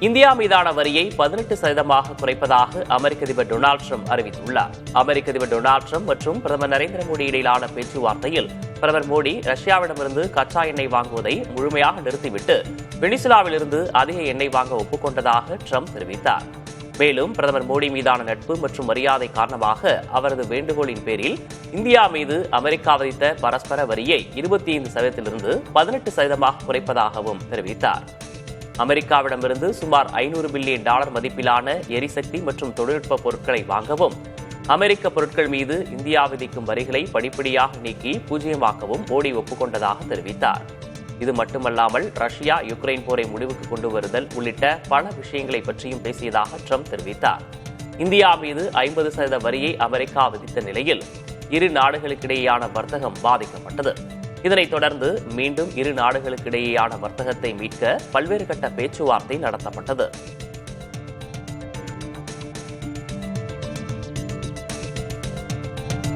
India மீதான வரியை 18% குறைப்பதாக அமெரிக்க அதிபர் டொனால்டு ட்ரம்ப் அறிவித்துள்ளார். அமெரிக்க அதிபர் டொனால்டு ட்ரம்ப் மற்றும் பிரதமர் நரேந்திர மோடி இடையிலான பேச்சுவார்த்தையில் பிரதமர் மோடி ரஷ்யாவிடமிருந்து கச்சா எண்ணெய் வாங்குவதை முழுமையாக நிறுத்திவிட்டு வெனிசுலாவிலிருந்து அதிக எண்ணெய் வாங்க ஒப்புக்கொண்டதாக ட்ரம்ப் தெரிவித்தார். மேலும் பிரதமர் மோடி மீதான நட்பு மற்றும் மரியாதை காரணமாக அவரது வேண்டுகோளின் பேரில் இந்தியா மீது அமெரிக்கா விதித்த பரஸ்பர வரியை 25%இலிருந்து 18% குறைப்பதாகவும் தெரிவித்தார். அமெரிக்காவிடமிருந்து சுமார் $500 பில்லியன் மதிப்பிலான எரிசக்தி மற்றும் தொழில்நுட்ப பொருட்களை வாங்கவும், அமெரிக்க பொருட்கள் மீது இந்தியா விதிக்கும் வரிகளை படிப்படியாக நீக்கி பூஜ்ஜியமாக்கவும் மோடி ஒப்புக்கொண்டதாக தெரிவித்தார். இது மட்டுமல்லாமல் ரஷ்யா யுக்ரைன் போரை முடிவுக்கு கொண்டு வருதல் உள்ளிட்ட பல விஷயங்களை பற்றியும் பேசியதாக ட்ரம்ப் தெரிவித்தார். இந்தியா மீது 50% வரியை அமெரிக்கா விதித்த நிலையில் இரு நாடுகளுக்கிடையேயான வர்த்தகம் பாதிக்கப்பட்டது. இதனைத் தொடர்ந்து மீண்டும் இரு நாடுகளுக்கிடையேயான வர்த்தகத்தை மீட்க பல்வேறு கட்ட பேச்சுவார்த்தை நடத்தப்பட்டது.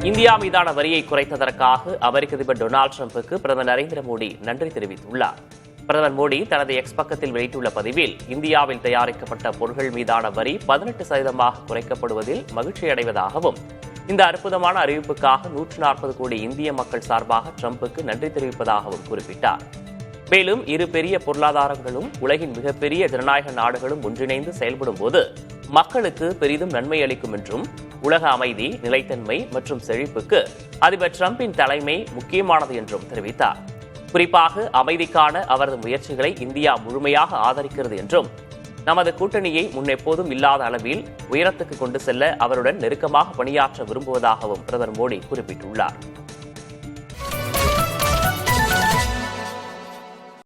இந்தியா மீதான வரியை குறைத்ததற்காக அமெரிக்க அதிபர் டொனால்டு ட்ரம்புக்கு பிரதமர் நரேந்திர மோடி நன்றி தெரிவித்துள்ளார். பிரதமர் மோடி தனது எக்ஸ் பக்கத்தில் வெளியிட்டுள்ள பதிவில் இந்தியாவில் தயாரிக்கப்பட்ட பொருட்கள் மீதான வரி 18% குறைக்கப்படுவதில் மகிழ்ச்சி அடைவதாகவும், இந்த அற்புதமான அறிவிப்புக்காக 140 கோடி இந்திய மக்கள் சார்பாக ட்ரம்புக்கு நன்றி தெரிவிப்பதாகவும் குறிப்பிட்டார். மேலும் இரு பெரிய பொருளாதாரங்களும் உலகின் மிகப்பெரிய ஜனநாயக நாடுகளும் ஒன்றிணைந்து செயல்படும் போது மக்களுக்கு பெரிதும் நன்மை அளிக்கும் என்றும், உலக அமைதி, நிலைத்தன்மை மற்றும் செழிப்புக்கு அதிபர் ட்ரம்பின் தலைமை முக்கியமானது என்றும் தெரிவித்தார். குறிப்பாக அமைதிக்கான அவரது முயற்சிகளை இந்தியா முழுமையாக ஆதரிக்கிறது என்றும், நமது கூட்டணியை முன்னெப்போதும் இல்லாத அளவில் உயரத்துக்கு கொண்டு செல்ல அவருடன் நெருக்கமாக பணியாற்ற விரும்புவதாகவும் பிரதமர் மோடி குறிப்பிட்டுள்ளார்.